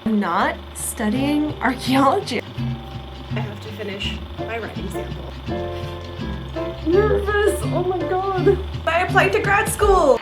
I'm not studying archaeology. I have to finish my writing sample. Nervous, oh my god. I applied to grad school!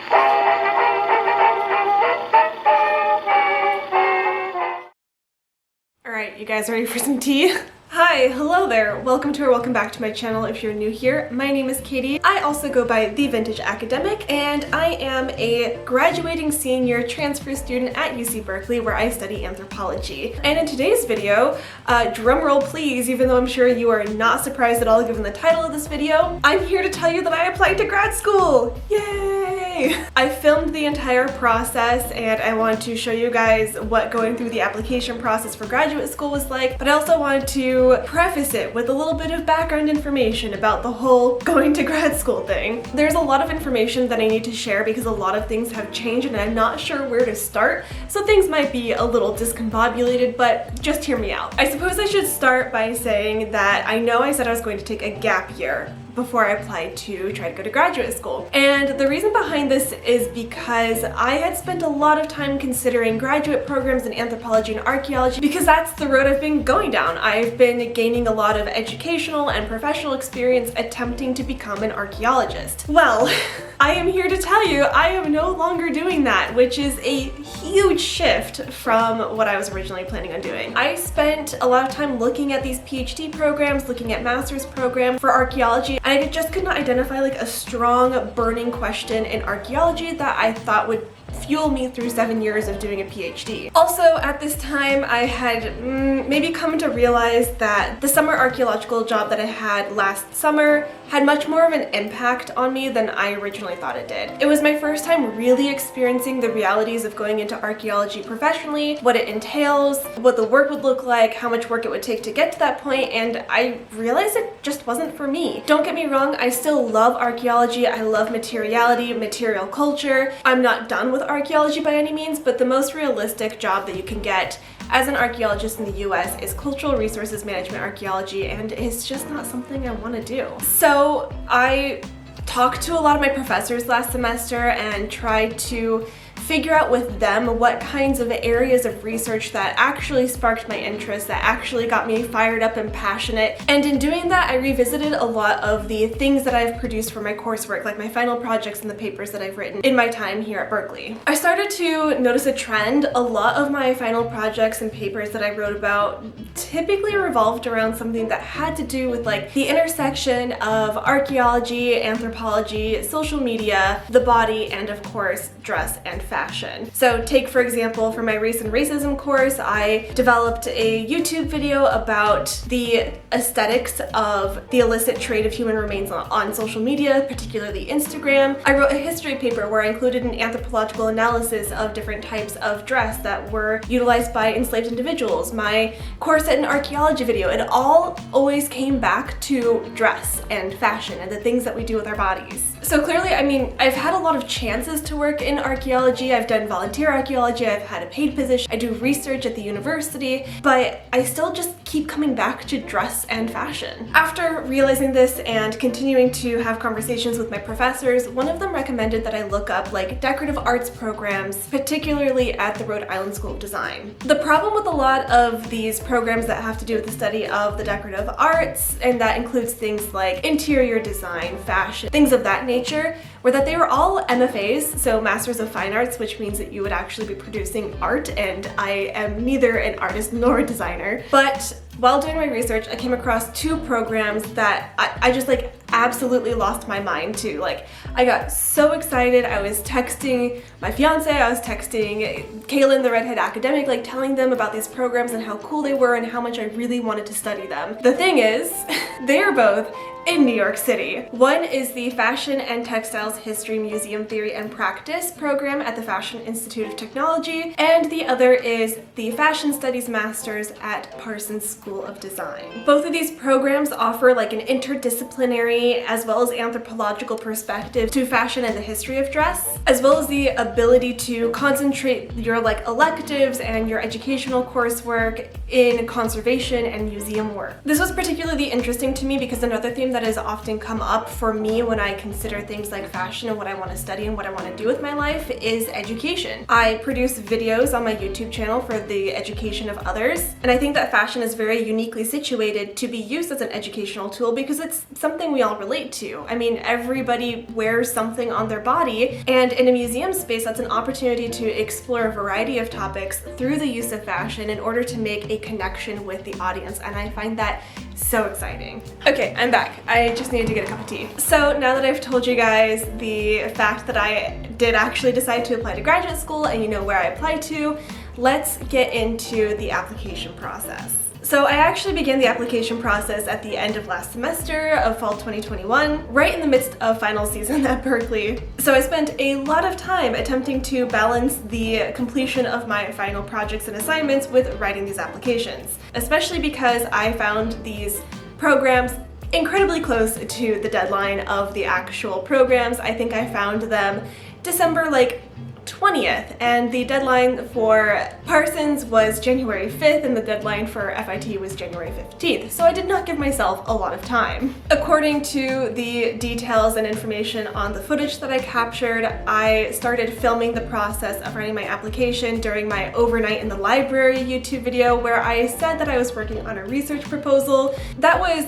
Alright, you guys ready for some tea? Hi, hello there. Welcome to or welcome back to my channel if you're new here. My name is Katie. I also go by The Vintage Academic, and I am a graduating senior transfer student at UC Berkeley where I study anthropology. And in today's video, drumroll please, even though I'm sure you are not surprised at all given the title of this video, I'm here to tell you that I applied to grad school! Yay! I filmed the entire process and I wanted to show you guys what going through the application process for graduate school was like, but I also wanted to preface it with a little bit of background information about the whole going to grad school thing. There's a lot of information that I need to share because a lot of things have changed and I'm not sure where to start, so things might be a little discombobulated, but just hear me out. I suppose I should start by saying that I know I said I was going to take a gap year before I applied to try to go to graduate school. And the reason behind this is because I had spent a lot of time considering graduate programs in anthropology and archaeology because that's the road I've been going down. I've been gaining a lot of educational and professional experience attempting to become an archaeologist. Well, I am here to tell you I am no longer doing that, which is a huge shift from what I was originally planning on doing. I spent a lot of time looking at these PhD programs, looking at master's programs for archaeology, and I just could not identify like a strong burning question in archaeology that I thought would fuel me through 7 years of doing a PhD. Also, at this time, I had maybe come to realize that the summer archaeological job that I had last summer had much more of an impact on me than I originally thought it did. It was my first time really experiencing the realities of going into archaeology professionally, what it entails, what the work would look like, how much work it would take to get to that point, and I realized it just wasn't for me. Don't get me wrong, I still love archaeology, I love materiality, material culture. I'm not done with archaeology by any means, but the most realistic job that you can get as an archaeologist in the US is cultural resources management archaeology, and it's just not something I want to do. So I talked to a lot of my professors last semester and tried to figure out with them what kinds of areas of research that actually sparked my interest, that actually got me fired up and passionate. And in doing that, I revisited a lot of the things that I've produced for my coursework, like my final projects and the papers that I've written in my time here at Berkeley. I started to notice a trend. A lot of my final projects and papers that I wrote about typically revolved around something that had to do with like the intersection of archaeology, anthropology, social media, the body, and of course, dress and fashion. So take for example, for my race and racism course, I developed a YouTube video about the aesthetics of the illicit trade of human remains on social media, particularly Instagram. I wrote a history paper where I included an anthropological analysis of different types of dress that were utilized by enslaved individuals. My course at an archaeology video, it all always came back to dress and fashion and the things that we do with our bodies. So clearly, I mean, I've had a lot of chances to work in archaeology. I've done volunteer archaeology, I've had a paid position, I do research at the university, but I still just keep coming back to dress and fashion. After realizing this and continuing to have conversations with my professors, one of them recommended that I look up like decorative arts programs, particularly at the Rhode Island School of Design. The problem with a lot of these programs that have to do with the study of the decorative arts, and that includes things like interior design, fashion, things of that nature, were that they were all MFAs, so Masters of Fine Arts, which means that you would actually be producing art, and I am neither an artist nor a designer. But while doing my research, I came across two programs that I just like absolutely lost my mind to. Like, I got so excited, I was texting my fiance, I was texting Kaylin, the redhead academic, like telling them about these programs and how cool they were and how much I really wanted to study them. The thing is, they are both in New York City. One is the Fashion and Textiles History Museum Theory and Practice program at the Fashion Institute of Technology, and the other is the Fashion Studies Masters at Parsons School of Design. Both of these programs offer like an interdisciplinary as well as anthropological perspective to fashion and the history of dress, as well as the ability to concentrate your like electives and your educational coursework in conservation and museum work. This was particularly interesting to me because another theme that has often come up for me when I consider things like fashion and what I want to study and what I want to do with my life is education. I produce videos on my YouTube channel for the education of others, and I think that fashion is very uniquely situated to be used as an educational tool because it's something we all relate to. I mean, everybody wears something on their body, and in a museum space, that's an opportunity to explore a variety of topics through the use of fashion in order to make a connection with the audience, and I find that so exciting. Okay, I'm back. I just needed to get a cup of tea. So now that I've told you guys the fact that I did actually decide to apply to graduate school and you know where I applied to, let's get into the application process. So I actually began the application process at the end of last semester of fall 2021, right in the midst of final season at Berkeley. So I spent a lot of time attempting to balance the completion of my final projects and assignments with writing these applications, especially because I found these programs incredibly close to the deadline of the actual programs. I think I found them December 20th, and the deadline for Parsons was January 5th and the deadline for FIT was January 15th, so I did not give myself a lot of time. According to the details and information on the footage that I captured, I started filming the process of writing my application during my overnight in the library YouTube video where I said that I was working on a research proposal. That was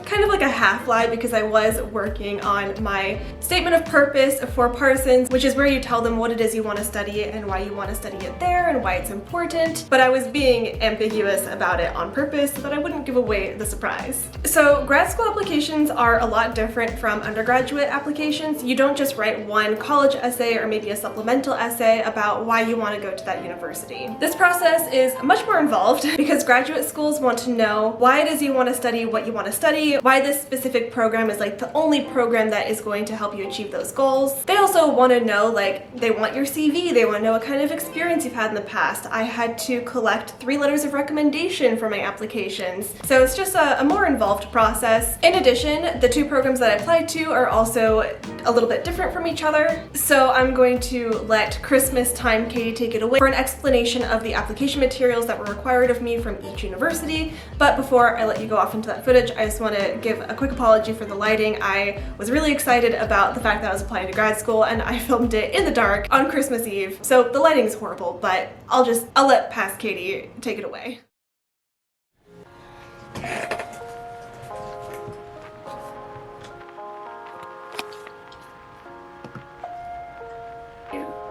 kind of like a half lie because I was working on my statement of purpose for Parsons, which is where you tell them what it is you want to study and why you want to study it there and why it's important, but I was being ambiguous about it on purpose so that I wouldn't give away the surprise. So grad school applications are a lot different from undergraduate applications. You don't just write one college essay or maybe a supplemental essay about why you want to go to that university. This process is much more involved because graduate schools want to know why it is you want to study what you want to study, why this specific program is the only program that is going to help you achieve those goals. They also want to know, they want your CV, they want to know what kind of experience you've had in the past. I had to collect 3 letters of recommendation for my applications. So it's just a more involved process. In addition, the 2 programs that I applied to are also a little bit different from each other. So I'm going to let Christmas time Katie take it away for an explanation of the application materials that were required of me from each university. But before I let you go off into that footage, I just want to give a quick apology for the lighting. I was really excited about the fact that I was applying to grad school and I filmed it in the dark on Christmas Eve. So the lighting is horrible, but I'll let past Katie take it away.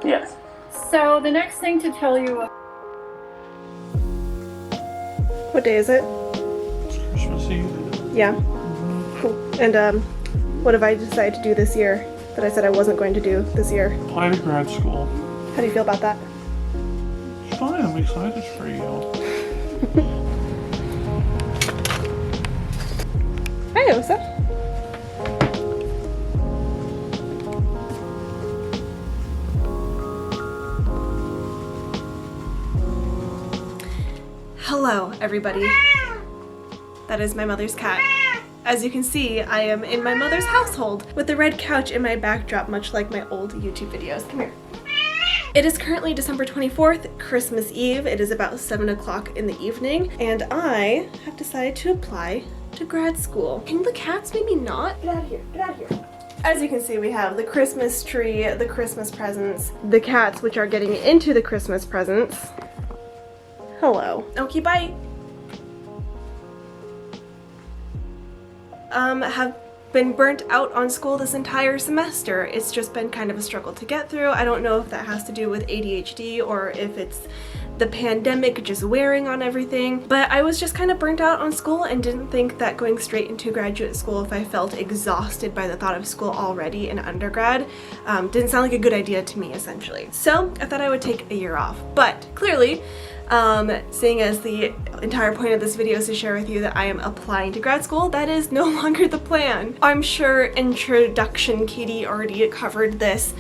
Yes. So the next thing to tell you. What day is it? It's Christmas Eve. Yeah. Cool. And what have I decided to do this year that I said I wasn't going to do this year? Apply to grad school. How do you feel about that? It's fine, I'm excited for you. Hi, Osa. Hello, everybody. That is my mother's cat. As you can see, I am in my mother's household with the red couch in my backdrop, much like my old YouTube videos. Come here. It is currently December 24th, Christmas Eve. It is about 7 o'clock in the evening, and I have decided to apply to grad school. Can the cats maybe not? Get out of here, get out of here. As you can see, we have the Christmas tree, the Christmas presents, the cats, which are getting into the Christmas presents. Hello. Okay, bye. Have been burnt out on school this entire semester. It's just been kind of a struggle to get through. I don't know if that has to do with ADHD or if it's the pandemic just wearing on everything, but I was just kind of burnt out on school and didn't think that going straight into graduate school, if I felt exhausted by the thought of school already in undergrad, didn't sound like a good idea to me, essentially. So I thought I would take a year off, but clearly, seeing as the entire point of this video is to share with you that I am applying to grad school, that is no longer the plan. I'm sure introduction Katie already covered this,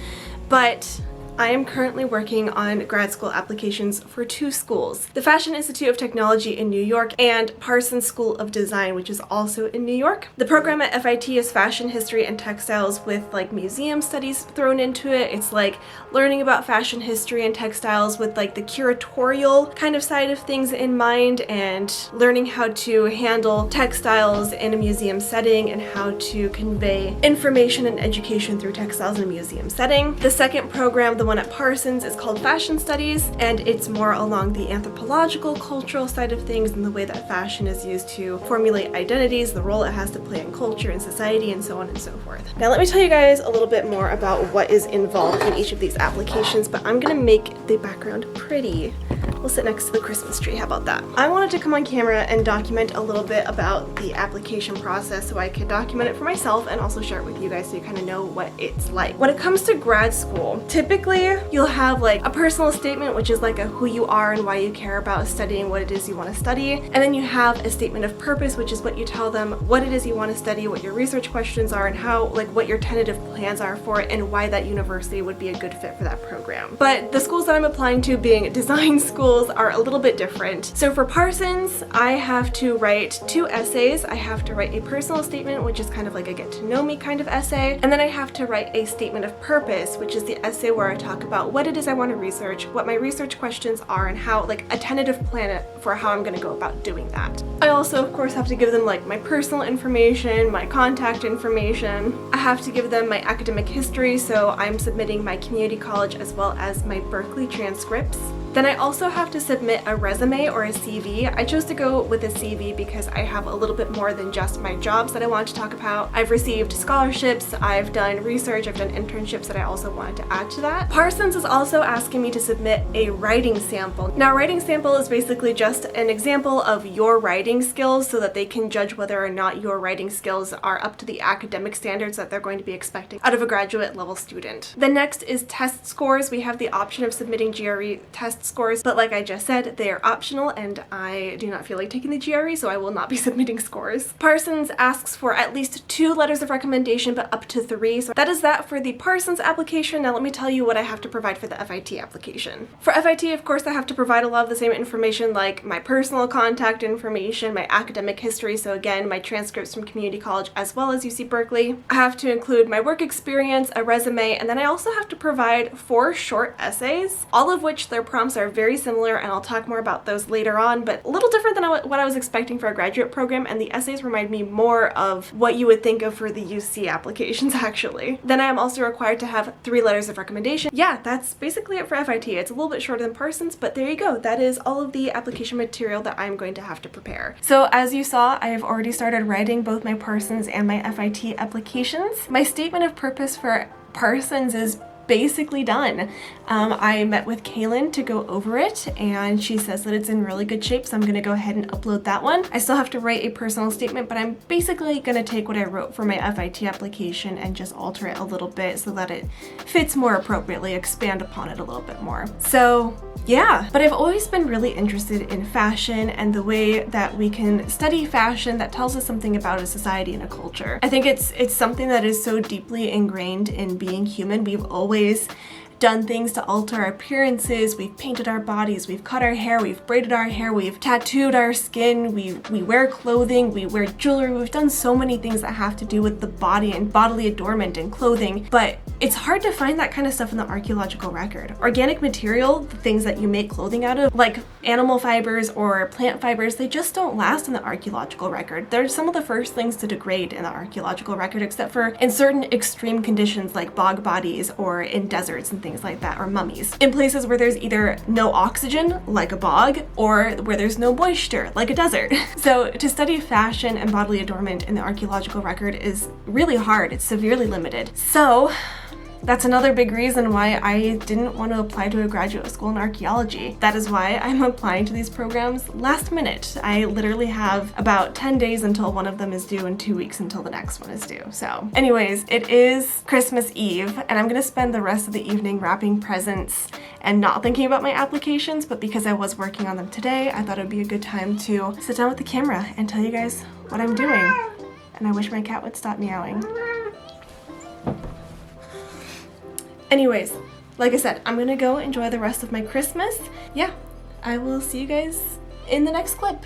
but I am currently working on grad school applications for two schools, the Fashion Institute of Technology in New York and Parsons School of Design, which is also in New York. The program at FIT is fashion history and textiles with like museum studies thrown into it. It's like learning about fashion history and textiles with like the curatorial kind of side of things in mind, and learning how to handle textiles in a museum setting and how to convey information and education through textiles in a museum setting. The second program, the one at Parsons, is called Fashion Studies, and it's more along the anthropological, cultural side of things and the way that fashion is used to formulate identities, the role it has to play in culture and society, and so on and so forth. Now let me tell you guys a little bit more about what is involved in each of these applications, but I'm gonna make the background pretty. We'll sit next to the Christmas tree, how about that? I wanted to come on camera and document a little bit about the application process so I could document it for myself and also share it with you guys so you kind of know what it's like. When it comes to grad school, typically you'll have like a personal statement, which is like a who you are and why you care about studying what it is you want to study, and then you have a statement of purpose, which is what you tell them what it is you want to study, what your research questions are, and how like what your tentative plans are for it, and why that university would be a good fit for that program. But the schools that I'm applying to, being design schools, are a little bit different. So for Parsons, I have to write 2 essays. I have to write a personal statement, which is kind of like a get to know me kind of essay, and then I have to write a statement of purpose, which is the essay where I talk about what it is I want to research, what my research questions are, and how like a tentative plan for how I'm going to go about doing that. I also of course have to give them like my personal information, my contact information. I have to give them my academic history, so I'm submitting my community college as well as my Berkeley transcripts. Then I also have to submit a resume or a CV. I chose to go with a CV because I have a little bit more than just my jobs that I want to talk about. I've received scholarships, I've done research, I've done internships that I also wanted to add to that. Parsons is also asking me to submit a writing sample. Now, a writing sample is basically just an example of your writing skills so that they can judge whether or not your writing skills are up to the academic standards that they're going to be expecting out of a graduate level student. The next is test scores. We have the option of submitting GRE test scores, but like I just said, they are optional and I do not feel like taking the GRE, so I will not be submitting scores. Parsons asks for at least 2 letters of recommendation, but up to 3. So that is that for the Parsons application. Now let me tell you what I have to provide for the FIT application. For FIT, of course, I have to provide a lot of the same information like my personal contact information, my academic history, so again, my transcripts from community college as well as UC Berkeley. I have to include my work experience, a resume, and then I also have to provide 4 short essays, all of which their prompts are very similar, and I'll talk more about those later on, but a little different than what I was expecting for a graduate program, and the essays remind me more of what you would think of for the UC applications actually. Then I am also required to have 3 letters of recommendation. Yeah, that's basically it for FIT. It's a little bit shorter than Parsons, but there you go. That is all of the application material that I'm going to have to prepare. So as you saw, I have already started writing both my Parsons and my FIT applications. My statement of purpose for Parsons is basically done. I met with Kaylin to go over it, and she says that it's in really good shape, so I'm gonna go ahead and upload that one. I still have to write a personal statement, but I'm basically gonna take what I wrote for my FIT application and just alter it a little bit so that it fits more appropriately, expand upon it a little bit more. So yeah, but I've always been really interested in fashion and the way that we can study fashion that tells us something about a society and a culture. I think it's something that is so deeply ingrained in being human. We've always done things to alter our appearances. We've painted our bodies, we've cut our hair, we've braided our hair, we've tattooed our skin, we wear clothing, we wear jewelry. We've done so many things that have to do with the body and bodily adornment and clothing, but it's hard to find that kind of stuff in the archaeological record. Organic material, the things that you make clothing out of, like animal fibers or plant fibers, they just don't last in the archaeological record. They're some of the first things to degrade in the archaeological record, except for in certain extreme conditions like bog bodies or in deserts and things like that, or mummies. In places where there's either no oxygen, like a bog, or where there's no moisture, like a desert. So to study fashion and bodily adornment in the archaeological record is really hard. It's severely limited. So that's another big reason why I didn't want to apply to a graduate school in archaeology. That is why I'm applying to these programs last minute. I literally have about 10 days until one of them is due and 2 weeks until the next one is due. So anyways, it is Christmas Eve and I'm gonna spend the rest of the evening wrapping presents and not thinking about my applications, but because I was working on them today, I thought it would be a good time to sit down with the camera and tell you guys what I'm doing. And I wish my cat would stop meowing. Anyways, like I said, I'm gonna go enjoy the rest of my Christmas. Yeah, I will see you guys in the next clip.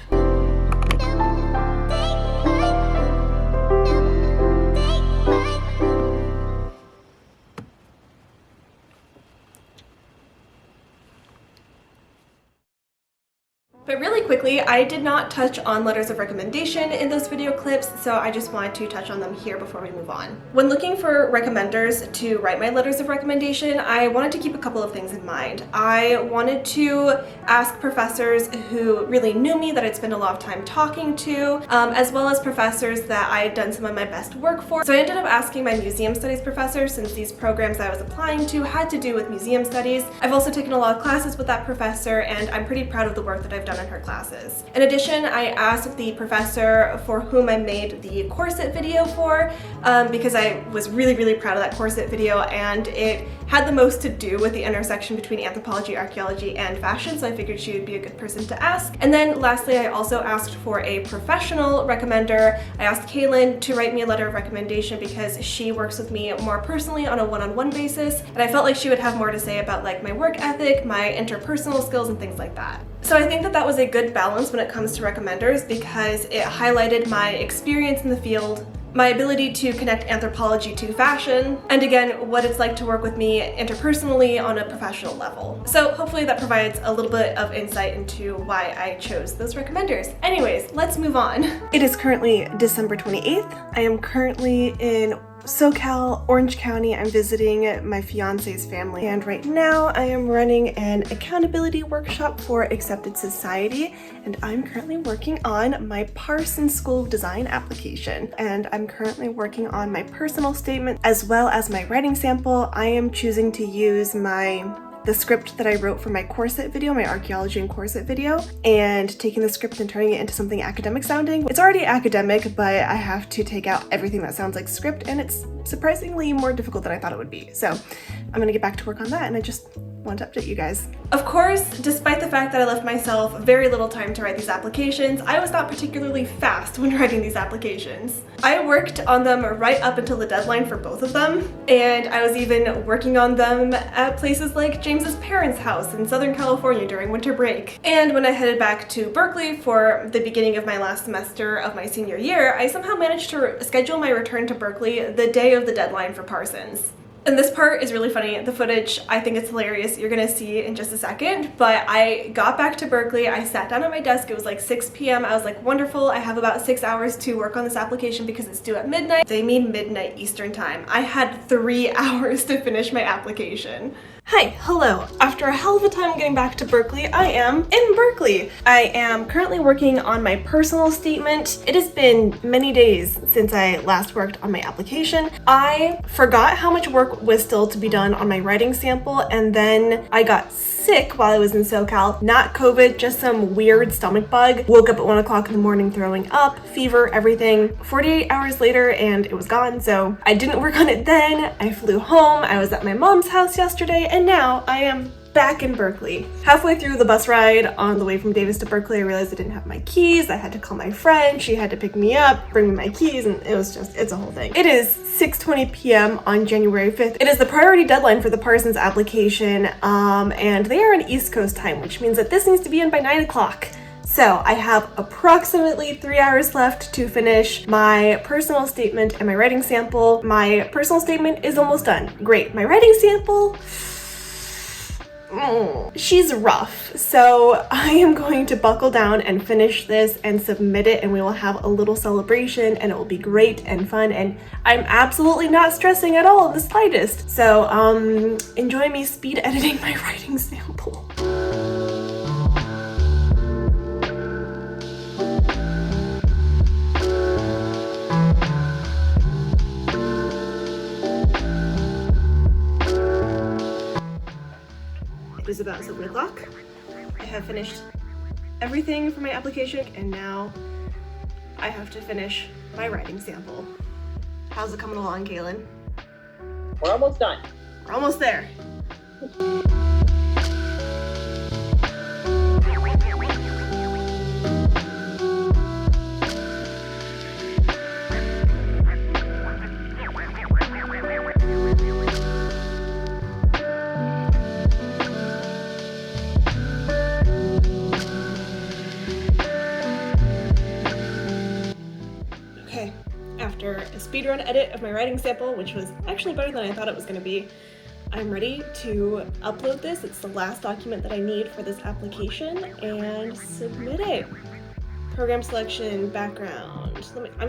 But really quickly, I did not touch on letters of recommendation in those video clips, so I just wanted to touch on them here before we move on. When looking for recommenders to write my letters of recommendation, I wanted to keep a couple of things in mind. I wanted to ask professors who really knew me, that I'd spent a lot of time talking to, as well as professors that I had done some of my best work for. So I ended up asking my museum studies professor, since these programs I was applying to had to do with museum studies. I've also taken a lot of classes with that professor, and I'm pretty proud of the work that I've done in her classes. In addition, I asked the professor for whom I made the corset video for, because I was really proud of that corset video, and it had the most to do with the intersection between anthropology, archaeology, and fashion, so I figured she would be a good person to ask. And then lastly, I also asked for a professional recommender. I asked Kaylin to write me a letter of recommendation because she works with me more personally on a one-on-one basis, and I felt like she would have more to say about like my work ethic, my interpersonal skills, and things like that. So I think that that was a good balance when it comes to recommenders, because it highlighted my experience in the field, my ability to connect anthropology to fashion, and again, what it's like to work with me interpersonally on a professional level. So hopefully that provides a little bit of insight into why I chose those recommenders. Anyways, let's move on. It is currently December 28th. I am currently in SoCal, Orange County. I'm visiting my fiance's family, and right now I am running an accountability workshop for Accepted Society, and I'm currently working on my Parsons School of Design application, and I'm currently working on my personal statement as well as my writing sample. I am choosing to use the script that I wrote for my corset video, my archaeology and corset video, and taking the script and turning it into something academic sounding. It's already academic, but I have to take out everything that sounds like script, and it's surprisingly more difficult than I thought it would be. So I'm gonna get back to work on that, and I just want to update you guys. Of course, despite the fact that I left myself very little time to write these applications, I was not particularly fast when writing these applications. I worked on them right up until the deadline for both of them, and I was even working on them at places like James's parents' house in Southern California during winter break. And when I headed back to Berkeley for the beginning of my last semester of my senior year, I somehow managed to schedule my return to Berkeley the day of the deadline for Parsons. And this part is really funny. The footage, I think it's hilarious. You're gonna see in just a second. But I got back to Berkeley. I sat down at my desk. It was like 6 p.m. I was like, wonderful. I have about 6 hours to work on this application because it's due at midnight. They mean midnight Eastern time. I had 3 hours to finish my application. Hi, hello. After a hell of a time getting back to Berkeley, I am in Berkeley. I am currently working on my personal statement. It has been many days since I last worked on my application. I forgot how much work was still to be done on my writing sample, and then I got sick while I was in SoCal. Not COVID, just some weird stomach bug. Woke up at 1 o'clock in the morning throwing up, fever, everything. 48 hours later and it was gone, so I didn't work on it then. I flew home. I was at my mom's house yesterday, and now I am back in Berkeley. Halfway through the bus ride on the way from Davis to Berkeley, I realized I didn't have my keys. I had to call my friend. She had to pick me up, bring me my keys, and it's a whole thing. It is 6:20 p.m. on January 5th. It is the priority deadline for the Parsons application, and they are on East Coast time, which means that this needs to be in by 9 o'clock. So I have approximately 3 hours left to finish my personal statement and my writing sample. My personal statement is almost done. Great. My writing sample, she's rough. So I am going to buckle down and finish this and submit it, and we will have a little celebration, and it will be great and fun, and I'm absolutely not stressing at all in the slightest. So enjoy me speed editing my writing sample. It is about 7 o'clock. I have finished everything for my application, and now I have to finish my writing sample. How's it coming along, Kaylin? We're almost done. We're almost there. speedrun edit of my writing sample, which was actually better than I thought it was going to be. I'm ready to upload this. It's the last document that I need for this application, and submit it. Program selection, background. I'm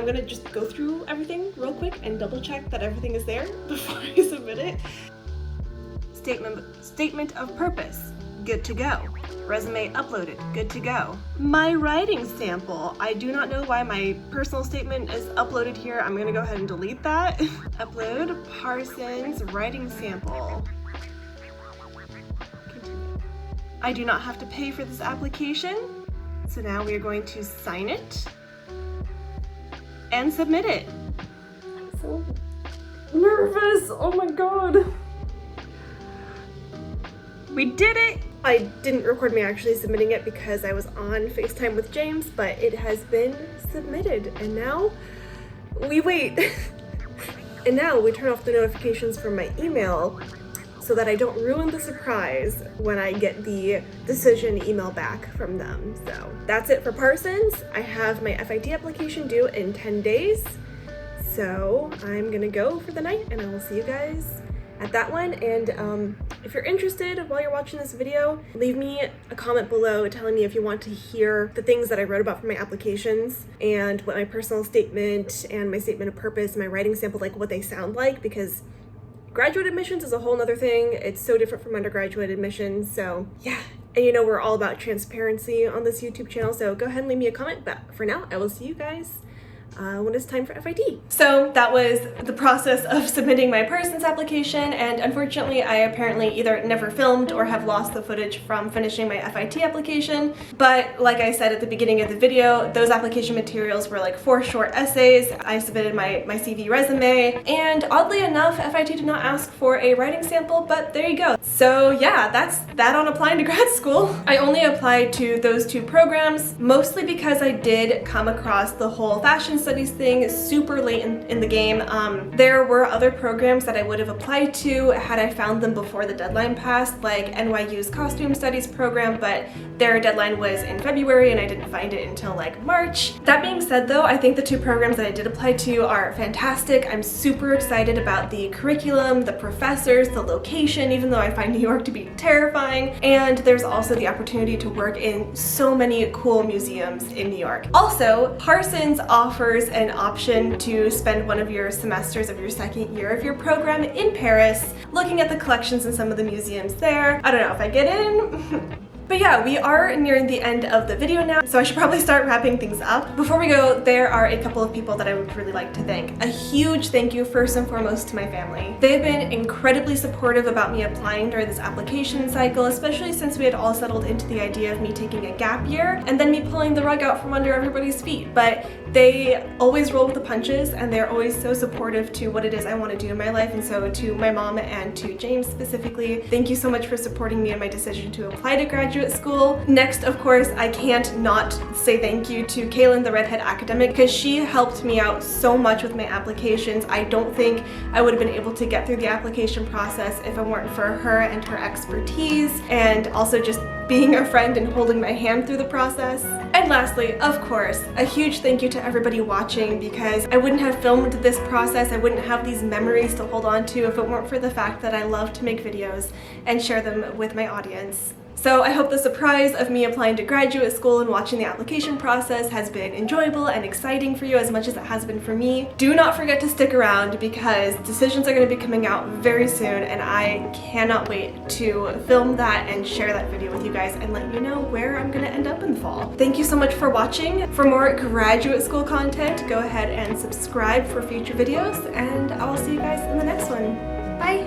gonna just go through everything real quick and double check that everything is there before I submit it. Statement of purpose, good to go. Resume uploaded, good to go. My writing sample, I do not know why my personal statement is uploaded here. I'm gonna go ahead and delete that. Upload Parsons writing sample. Continue. I do not have to pay for this application, so now we are going to sign it and submit it. I'm so nervous. Oh my god. We did it! I didn't record me actually submitting it because I was on FaceTime with James, but it has been submitted, and now we wait. And now we turn off the notifications from my email so that I don't ruin the surprise when I get the decision email back from them. So that's it for Parsons. I have my FIT application due in 10 days. So I'm gonna go for the night, and I will see you guys at that one. And if you're interested while you're watching this video, leave me a comment below telling me if you want to hear the things that I wrote about for my applications and what my personal statement and my statement of purpose, my writing sample, like what they sound like, because graduate admissions is a whole nother thing. It's so different from undergraduate admissions. So yeah, and you know we're all about transparency on this YouTube channel, so go ahead and leave me a comment. But for now, I will see you guys when it's time for FIT. So that was the process of submitting my Parsons application, and unfortunately I apparently either never filmed or have lost the footage from finishing my FIT application. But like I said at the beginning of the video, those application materials were like 4 short essays. I submitted my CV resume, and oddly enough, FIT did not ask for a writing sample, but there you go. So yeah, that's that on applying to grad school. I only applied to those 2 programs, mostly because I did come across the whole fashion studies thing super late in the game. There were other programs that I would have applied to had I found them before the deadline passed, like NYU's costume studies program, but their deadline was in February and I didn't find it until like March. That being said though, I think the 2 programs that I did apply to are fantastic. I'm super excited about the curriculum, the professors, the location, even though I find New York to be terrifying, and there's also the opportunity to work in so many cool museums in New York. Also, Parsons offers an option to spend one of your semesters of your second year of your program in Paris, looking at the collections in some of the museums there. I don't know if I get in. But yeah, we are nearing the end of the video now, so I should probably start wrapping things up. Before we go, there are a couple of people that I would really like to thank. A huge thank you first and foremost to my family. They've been incredibly supportive about me applying during this application cycle, especially since we had all settled into the idea of me taking a gap year and then me pulling the rug out from under everybody's feet. But they always roll with the punches, and they're always so supportive to what it is I want to do in my life. And so to my mom and to James specifically, thank you so much for supporting me in my decision to apply to graduate school. Next, of course, I can't not say thank you to Kaylin, the redhead academic, because she helped me out so much with my applications. I don't think I would have been able to get through the application process if it weren't for her and her expertise, and also just being a friend and holding my hand through the process. And lastly, of course, a huge thank you to everybody watching, because I wouldn't have filmed this process, I wouldn't have these memories to hold on to if it weren't for the fact that I love to make videos and share them with my audience. So I hope the surprise of me applying to graduate school and watching the application process has been enjoyable and exciting for you as much as it has been for me. Do not forget to stick around, because decisions are going to be coming out very soon, and I cannot wait to film that and share that video with you guys and let you know where I'm going to end up in the fall. Thank you so much for watching. For more graduate school content, go ahead and subscribe for future videos, and I'll see you guys in the next one. Bye!